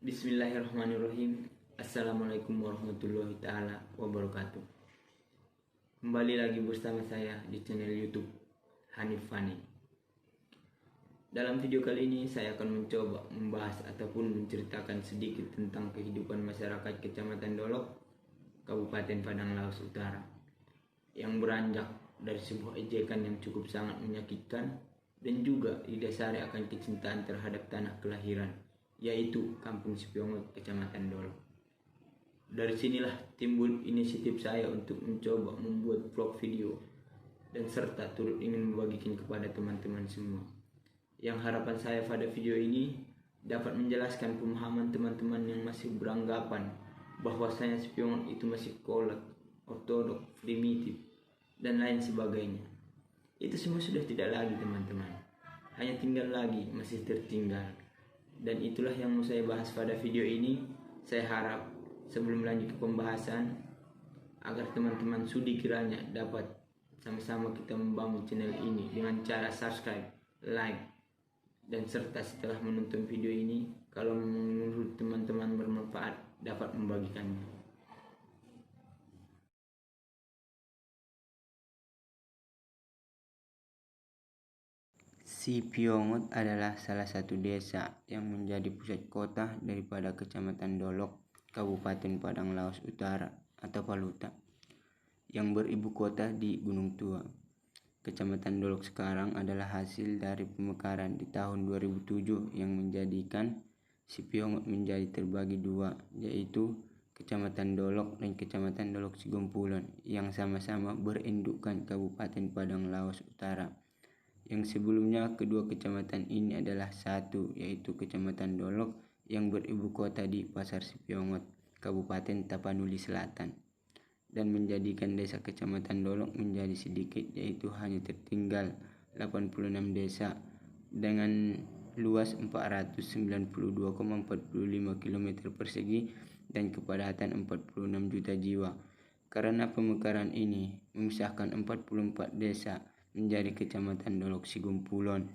Bismillahirrahmanirrahim. Assalamualaikum warahmatullahi ta'ala wabarakatuh. Kembali lagi bersama saya di channel YouTube Hanif Fani. Dalam video kali ini saya akan mencoba membahas ataupun menceritakan sedikit tentang kehidupan masyarakat Kecamatan Dolok, Kabupaten Padang Laos Utara, yang beranjak dari sebuah ejekan yang cukup sangat menyakitkan dan juga didasari akan kecintaan terhadap tanah kelahiran, yaitu Kampung Sipiongot, Kecamatan Dolok. Dari sinilah timbul inisiatif saya untuk mencoba membuat vlog video dan serta turut ingin membagikan kepada teman-teman semua. Yang harapan saya pada video ini dapat menjelaskan pemahaman teman-teman yang masih beranggapan bahwasanya Sipiongot itu masih kolot, ortodok, primitif, dan lain sebagainya. Itu semua sudah tidak lagi, teman-teman. Hanya tinggal lagi, masih tertinggal. Dan itulah yang mau saya bahas pada video ini. Saya harap sebelum lanjut ke pembahasan, agar teman-teman sudi kiranya dapat sama-sama kita membangun channel ini dengan cara subscribe, like, dan serta setelah menonton video ini, kalau menurut teman-teman bermanfaat, dapat membagikannya. Sipiongot adalah salah satu desa yang menjadi pusat kota daripada Kecamatan Dolok, Kabupaten Padang Laos Utara atau Paluta, yang beribu kota di Gunung Tua. Kecamatan Dolok sekarang adalah hasil dari pemekaran di tahun 2007 yang menjadikan Sipiongot menjadi terbagi dua, yaitu Kecamatan Dolok dan Kecamatan Dolok Sigumpulan, yang sama-sama berindukkan Kabupaten Padang Laos Utara. Yang sebelumnya kedua kecamatan ini adalah satu, yaitu Kecamatan Dolok yang beribu kota di Pasar Sipiongot, Kabupaten Tapanuli Selatan, dan menjadikan desa Kecamatan Dolok menjadi sedikit, yaitu hanya tertinggal 86 desa dengan luas 492,45 km persegi dan kepadatan 46 juta jiwa. Karena pemekaran ini memisahkan 44 desa menjadi Kecamatan Dolok Sigumpulan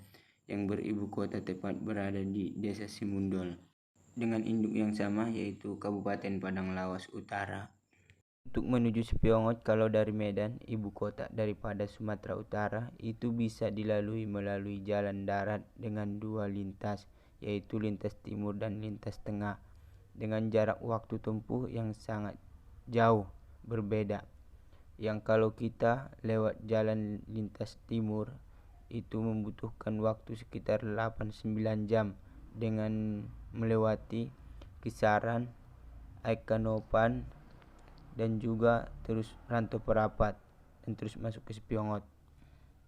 yang beribu kota tepat berada di Desa Simundol dengan induk yang sama, yaitu Kabupaten Padang Laos Utara. Untuk menuju Sipiongot, kalau dari Medan, ibu kota daripada Sumatera Utara, itu bisa dilalui melalui jalan darat dengan dua lintas, yaitu lintas timur dan lintas tengah, dengan jarak waktu tempuh yang sangat jauh berbeda. Yang kalau kita lewat jalan lintas timur itu membutuhkan waktu sekitar 8-9 jam dengan melewati Kisaran, Aikanopan, dan juga terus Rantau Perapat dan terus masuk ke Sipiongot.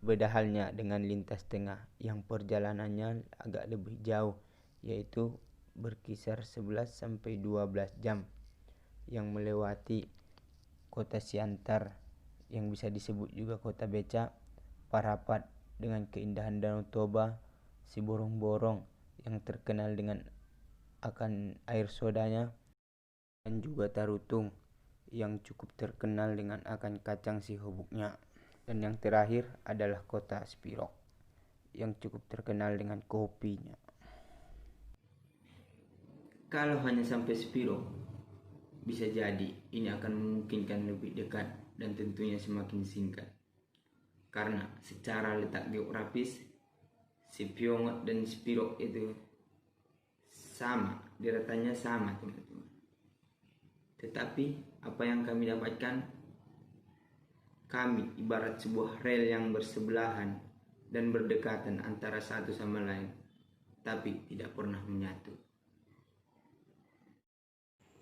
Beda halnya dengan lintas tengah yang perjalanannya agak lebih jauh, yaitu berkisar 11-12 jam yang melewati Kota Siantar yang bisa disebut juga Kota Beca, Parapat dengan keindahan Danau Toba, Siborong-borong yang terkenal dengan akan air sodanya, dan juga Tarutung yang cukup terkenal dengan akan kacang sihobuknya. Dan yang terakhir adalah Kota Spirok yang cukup terkenal dengan kopinya. Kalau hanya sampai Spirok, bisa jadi ini akan memungkinkan lebih dekat dan tentunya semakin singkat. Karena secara letak geografis, Sipiongot dan Spirok itu sama, deretannya sama, teman-teman. Tetapi apa yang kami dapatkan, kami ibarat sebuah rel yang bersebelahan dan berdekatan antara satu sama lain, tapi tidak pernah menyatu.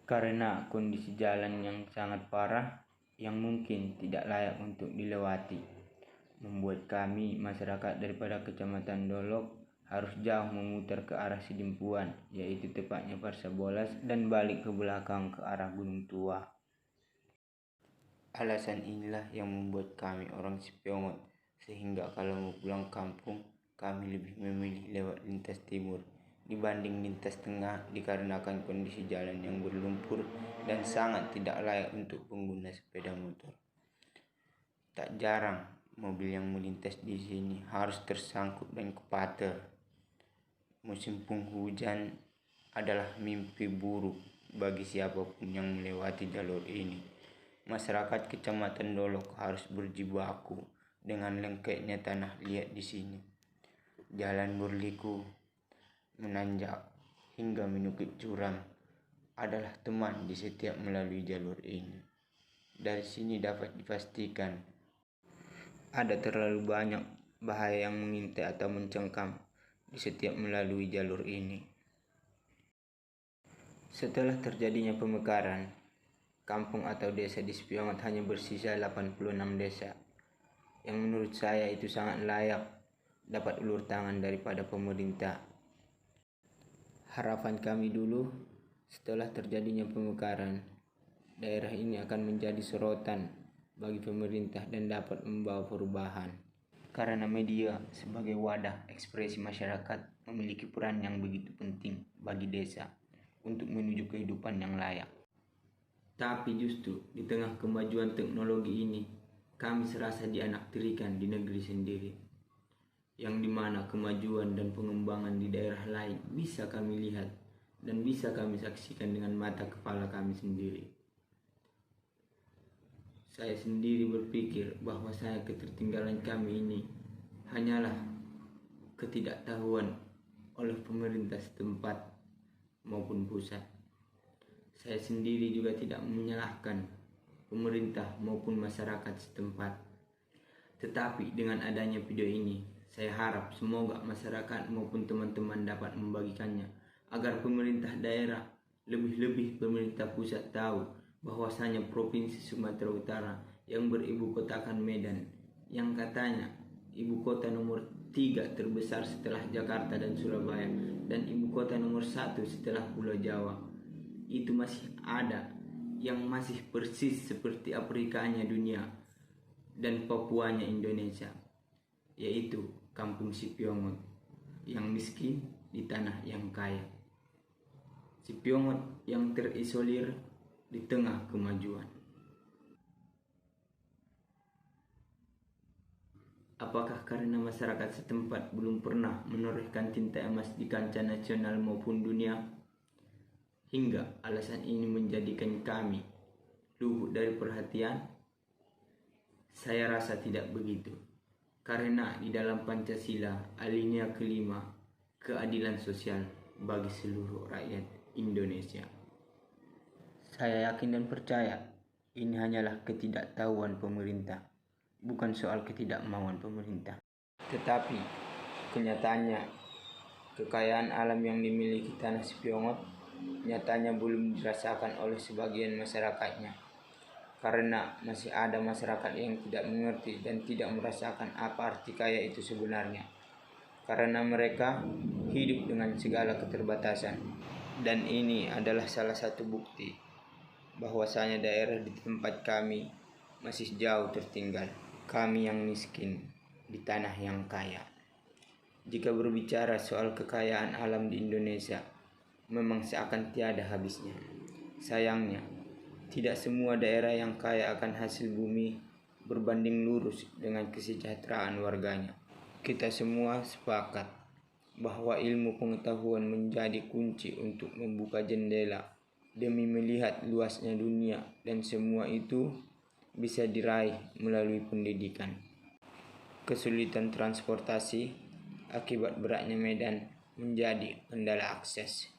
Karena kondisi jalan yang sangat parah yang mungkin tidak layak untuk dilewati, membuat kami masyarakat daripada Kecamatan Dolok harus jauh memutar ke arah Sidimpuan, yaitu tepatnya Parsabolas, dan balik ke belakang ke arah Gunung Tua. Alasan inilah yang membuat kami orang Sipiongot sehingga kalau mau pulang kampung kami lebih memilih lewat lintas timur dibanding lintas tengah, dikarenakan kondisi jalan yang berlumpur dan sangat tidak layak untuk pengguna sepeda motor. Tak jarang mobil yang melintas di sini harus tersangkut dan kepater. Musim penghujan adalah mimpi buruk bagi siapapun yang melewati jalur ini. Masyarakat Kecamatan Dolok harus berjibaku dengan lengketnya tanah liat di sini. Jalan berliku, menanjak, hingga menukik curam adalah teman di setiap melalui jalur ini. Dari sini dapat dipastikan ada terlalu banyak bahaya yang mengintai atau mencengkam di setiap melalui jalur ini. Setelah terjadinya pemekaran, kampung atau desa di Spiongot hanya bersisa 86 desa, yang menurut saya itu sangat layak dapat ulur tangan daripada pemerintah. Harapan kami dulu, setelah terjadinya pemekaran, daerah ini akan menjadi sorotan bagi pemerintah dan dapat membawa perubahan. Karena media sebagai wadah ekspresi masyarakat memiliki peran yang begitu penting bagi desa untuk menuju kehidupan yang layak. Tapi justru di tengah kemajuan teknologi ini, kami serasa dianaktirkan di negeri sendiri, yang dimana kemajuan dan pengembangan di daerah lain bisa kami lihat dan bisa kami saksikan dengan mata kepala kami sendiri. Saya sendiri berpikir bahwa ketertinggalan kami ini hanyalah ketidaktahuan oleh pemerintah setempat maupun pusat. Saya sendiri juga tidak menyalahkan pemerintah maupun masyarakat setempat. Tetapi dengan adanya video ini, saya harap semoga masyarakat maupun teman-teman dapat membagikannya agar pemerintah daerah, lebih-lebih pemerintah pusat tahu bahwasanya Provinsi Sumatera Utara yang beribu kotakan Medan, yang katanya ibu kota nomor 3 terbesar setelah Jakarta dan Surabaya dan ibu kota nomor 1 setelah Pulau Jawa, itu masih ada yang masih persis seperti Afrikanya dunia dan Papuanya Indonesia, yaitu Kampung Sipiongot yang miskin di tanah yang kaya. Sipiongot yang terisolir di tengah kemajuan. Apakah karena masyarakat setempat belum pernah menorehkan tinta emas di kancah nasional maupun dunia, hingga alasan ini menjadikan kami luput dari perhatian? Saya rasa tidak begitu, karena di dalam Pancasila alinea kelima, keadilan sosial bagi seluruh rakyat Indonesia. Saya yakin dan percaya ini hanyalah ketidaktahuan pemerintah, bukan soal ketidakmauan pemerintah. Tetapi kenyataannya, kekayaan alam yang dimiliki tanah Sipiongot nyatanya belum dirasakan oleh sebagian masyarakatnya, karena masih ada masyarakat yang tidak mengerti dan tidak merasakan apa arti kaya itu sebenarnya, karena mereka hidup dengan segala keterbatasan. Dan ini adalah salah satu bukti bahwasanya daerah di tempat kami masih jauh tertinggal. Kami yang miskin di tanah yang kaya. Jika berbicara soal kekayaan alam di Indonesia, memang seakan tiada habisnya. Sayangnya, tidak semua daerah yang kaya akan hasil bumi berbanding lurus dengan kesejahteraan warganya. Kita semua sepakat bahwa ilmu pengetahuan menjadi kunci untuk membuka jendela demi melihat luasnya dunia, dan semua itu bisa diraih melalui pendidikan. Kesulitan transportasi akibat beratnya medan menjadi kendala akses.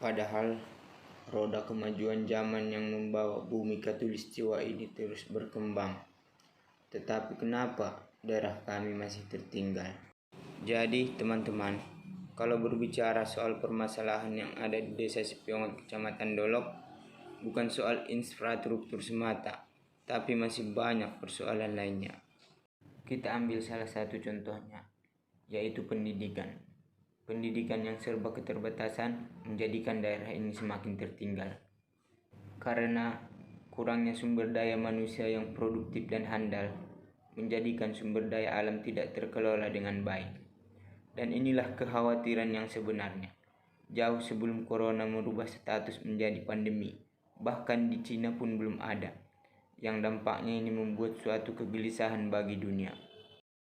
Padahal roda kemajuan zaman yang membawa bumi Katulistiwa ini terus berkembang. Tetapi kenapa daerah kami masih tertinggal? Jadi teman-teman, kalau berbicara soal permasalahan yang ada di Desa Sipiongot, Kecamatan Dolok, bukan soal infrastruktur semata, tapi masih banyak persoalan lainnya. Kita ambil salah satu contohnya, yaitu pendidikan. Pendidikan yang serba keterbatasan menjadikan daerah ini semakin tertinggal. Karena kurangnya sumber daya manusia yang produktif dan handal, menjadikan sumber daya alam tidak terkelola dengan baik. Dan inilah kekhawatiran yang sebenarnya. Jauh sebelum corona merubah status menjadi pandemi, bahkan di Cina pun belum ada, yang dampaknya ini membuat suatu kegelisahan bagi dunia.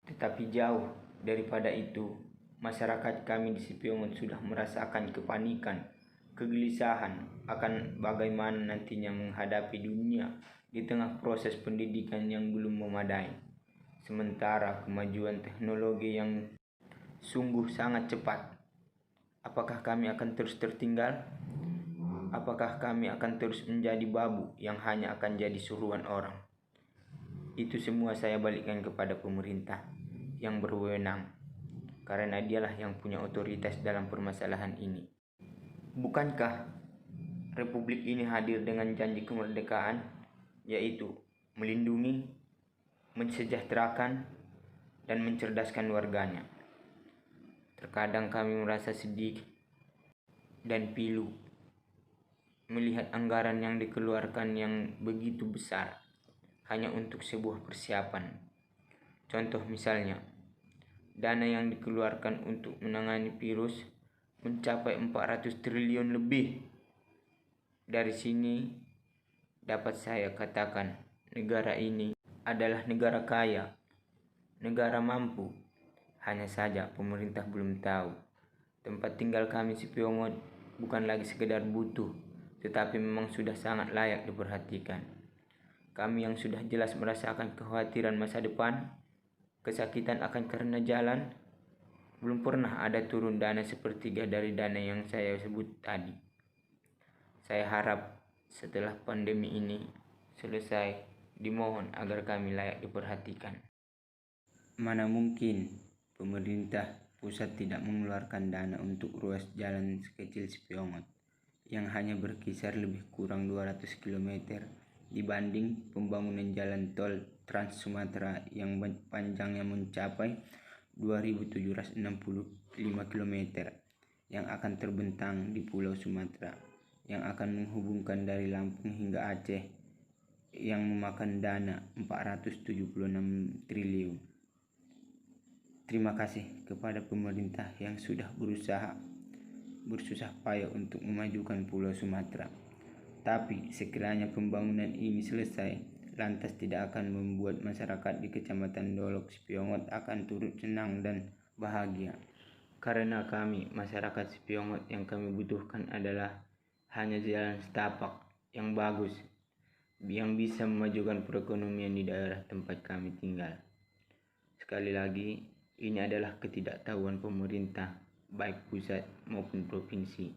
Tetapi jauh daripada itu, masyarakat kami di Sipiongot sudah merasakan kepanikan, kegelisahan akan bagaimana nantinya menghadapi dunia di tengah proses pendidikan yang belum memadai. Sementara kemajuan teknologi yang sungguh sangat cepat, apakah kami akan terus tertinggal? Apakah kami akan terus menjadi babu yang hanya akan jadi suruhan orang? Itu semua saya balikkan kepada pemerintah yang berwenang, karena dialah yang punya otoritas dalam permasalahan ini. Bukankah Republik ini hadir dengan janji kemerdekaan, yaitu melindungi, mensejahterakan, dan mencerdaskan warganya? Terkadang kami merasa sedih dan pilu melihat anggaran yang dikeluarkan yang begitu besar hanya untuk sebuah persiapan. Contoh misalnya, dana yang dikeluarkan untuk menangani virus mencapai 400 triliun lebih. Dari sini dapat saya katakan negara ini adalah negara kaya, negara mampu. Hanya saja pemerintah belum tahu tempat tinggal kami Sipiongot bukan lagi sekedar butuh, tetapi memang sudah sangat layak diperhatikan. Kami yang sudah jelas merasakan kekhawatiran masa depan, kesakitan akan karena jalan, belum pernah ada turun dana sepertiga dari dana yang saya sebut tadi. Saya harap setelah pandemi ini selesai, dimohon agar kami layak diperhatikan. Mana mungkin pemerintah pusat tidak mengeluarkan dana untuk ruas jalan sekecil Sipiongot yang hanya berkisar lebih kurang 200 km dibanding pembangunan jalan tol Trans Sumatera yang panjangnya mencapai 2.765 km yang akan terbentang di Pulau Sumatera, yang akan menghubungkan dari Lampung hingga Aceh, yang memakan dana 476 triliun. Terima kasih kepada pemerintah yang sudah bersusah payah untuk memajukan Pulau Sumatera. Tapi sekiranya pembangunan ini selesai, lantas tidak akan membuat masyarakat di Kecamatan Dolok Sipiongot akan turut senang dan bahagia. Karena kami, masyarakat Sipiongot, yang kami butuhkan adalah hanya jalan setapak yang bagus, yang bisa memajukan perekonomian di daerah tempat kami tinggal. Sekali lagi, ini adalah ketidaktahuan pemerintah, baik pusat maupun provinsi.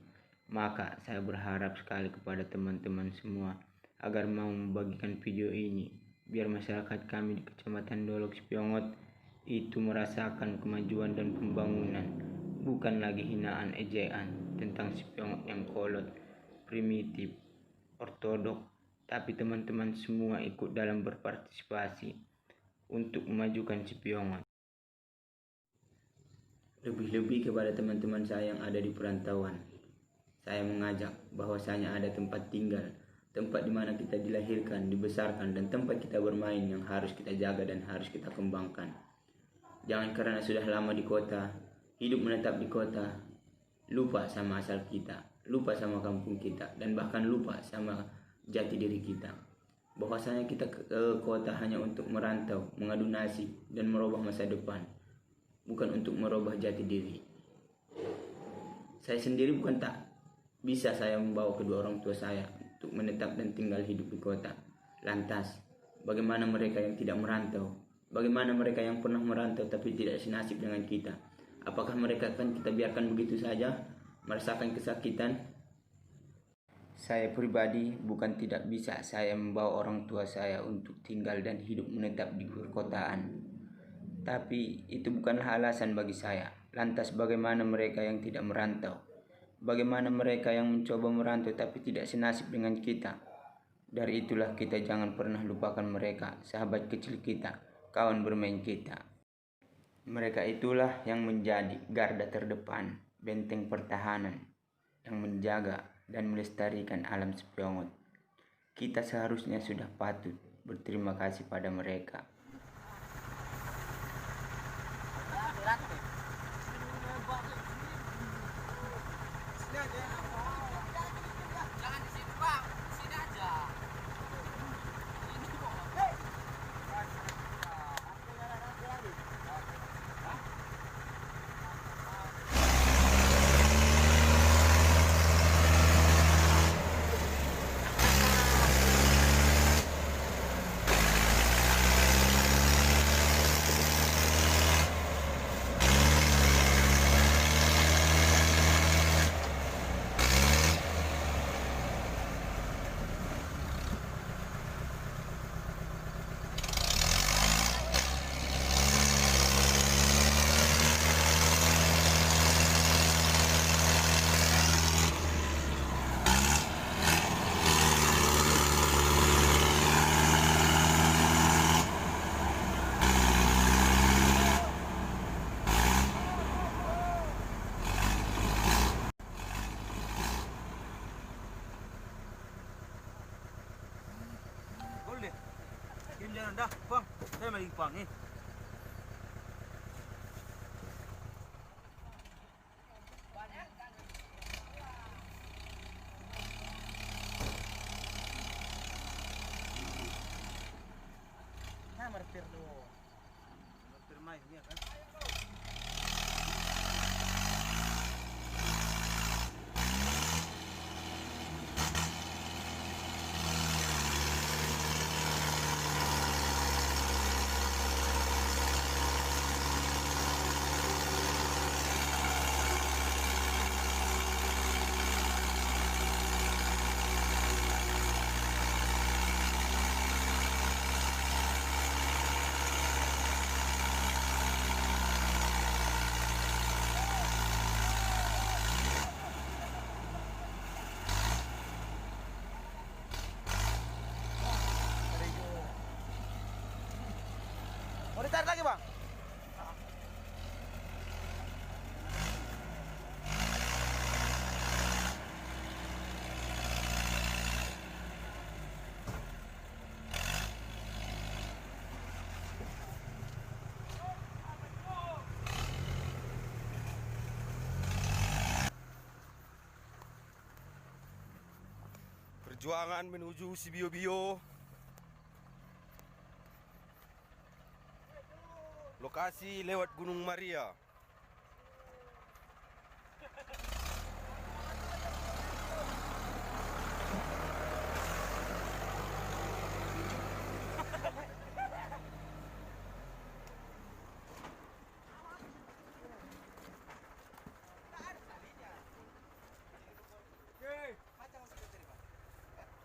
Maka saya berharap sekali kepada teman-teman semua agar mau membagikan video ini, biar masyarakat kami di Kecamatan Dolok Sipiongot itu merasakan kemajuan dan pembangunan, bukan lagi hinaan ejaan tentang Sipiongot yang kolot, primitif, ortodok, tapi teman-teman semua ikut dalam berpartisipasi untuk memajukan Sipiongot. Lebih-lebih kepada teman-teman saya yang ada di perantauan, saya mengajak bahwasanya ada tempat tinggal, tempat di mana kita dilahirkan, dibesarkan, dan tempat kita bermain yang harus kita jaga dan harus kita kembangkan. Jangan karena sudah lama di kota, hidup menetap di kota, lupa sama asal kita, lupa sama kampung kita, dan bahkan lupa sama jati diri kita. Bahwasanya kita ke kota hanya untuk merantau, mengadu nasib, dan merubah masa depan, bukan untuk merubah jati diri. Saya sendiri bukan tak bisa saya membawa kedua orang tua saya untuk menetap dan tinggal hidup di kota. Lantas, bagaimana mereka yang tidak merantau? Bagaimana mereka yang pernah merantau tapi tidak senasib dengan kita? Apakah mereka akan kita biarkan begitu saja merasakan kesakitan? Saya pribadi bukan tidak bisa saya membawa orang tua saya untuk tinggal dan hidup menetap di perkotaan. Tapi itu bukanlah alasan bagi saya. Lantas bagaimana mereka yang tidak merantau? Bagaimana mereka yang mencoba merantau tapi tidak senasib dengan kita? Dari itulah kita jangan pernah lupakan mereka, sahabat kecil kita, kawan bermain kita. Mereka itulah yang menjadi garda terdepan, benteng pertahanan, yang menjaga dan melestarikan alam Sepiongot. Kita seharusnya sudah patut berterima kasih pada mereka. Jangan dah, Bang. Saya lagi Bang nih. Nah, martir dulu. Martir mai ya kan. Mau ditarik lagi, Bang? Perjuangan menuju si Bio-Bio. Lokasi lewat Gunung Maria.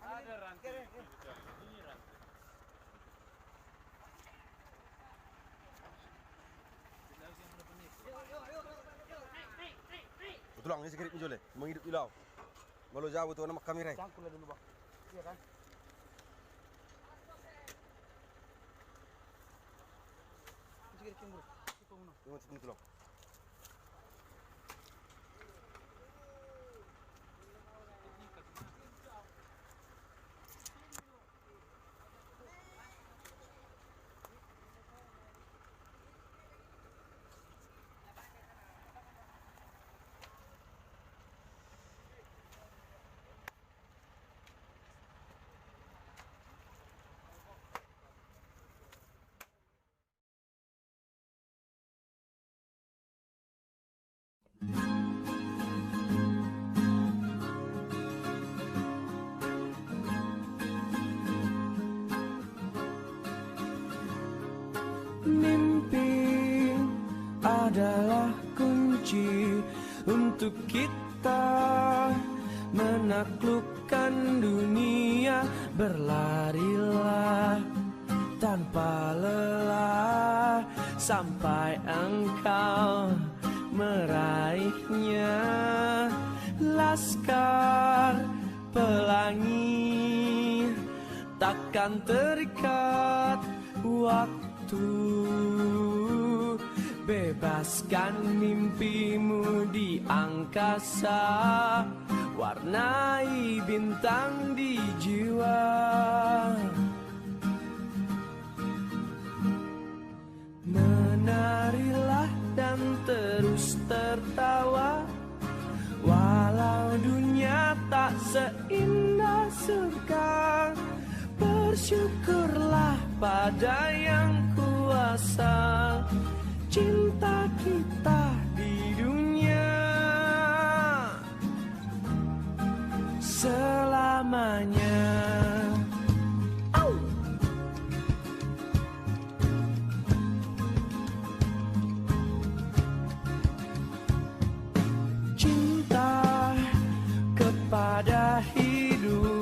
Ada rantai. Betul lang, ini sekarang menjual. Menghidup ilau. Malu jauh tu nama kamera. Cangkul dulu, Bang. Iya kan? Sige, kimbro. Ito muna. Tengok betul lang. Mimpi adalah kunci untuk kita menaklukkan dunia. Berlarilah tanpa lelah sampai engkau meraihnya. Laskar pelangi takkan terikat waktu. Bebaskan mimpimu di angkasa, warnai bintang di jiwa. Menarilah dan terus tertawa, walau dunia tak seindah surga. Bersyukurlah pada yang kuasa, cinta kita di dunia selamanya. Cinta kepada hidup,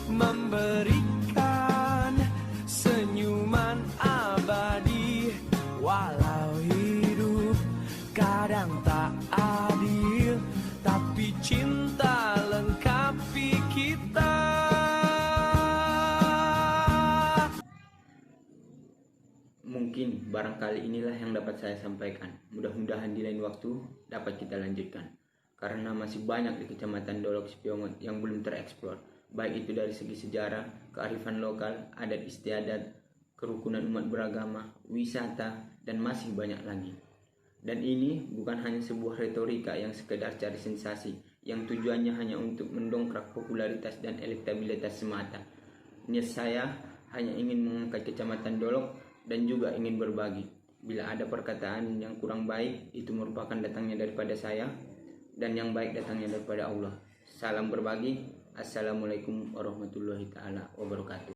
memberikan senyuman abadi. Walau hidup kadang tak adil, tapi cinta lengkapi kita. Mungkin barangkali inilah yang dapat saya sampaikan. Mudah-mudahan di lain waktu dapat kita lanjutkan. Karena masih banyak di Kecamatan Dolok Spiongot yang belum tereksplor, baik itu dari segi sejarah, kearifan lokal, adat istiadat, kerukunan umat beragama, wisata, dan masih banyak lagi. Dan ini bukan hanya sebuah retorika yang sekedar cari sensasi, yang tujuannya hanya untuk mendongkrak popularitas dan elektabilitas semata. Niat saya hanya ingin mengangkat Kecamatan Dolok dan juga ingin berbagi. Bila ada perkataan yang kurang baik, itu merupakan datangnya daripada saya, dan yang baik datangnya daripada Allah. Salam berbagi. Assalamualaikum warahmatullahi taala wabarakatuh.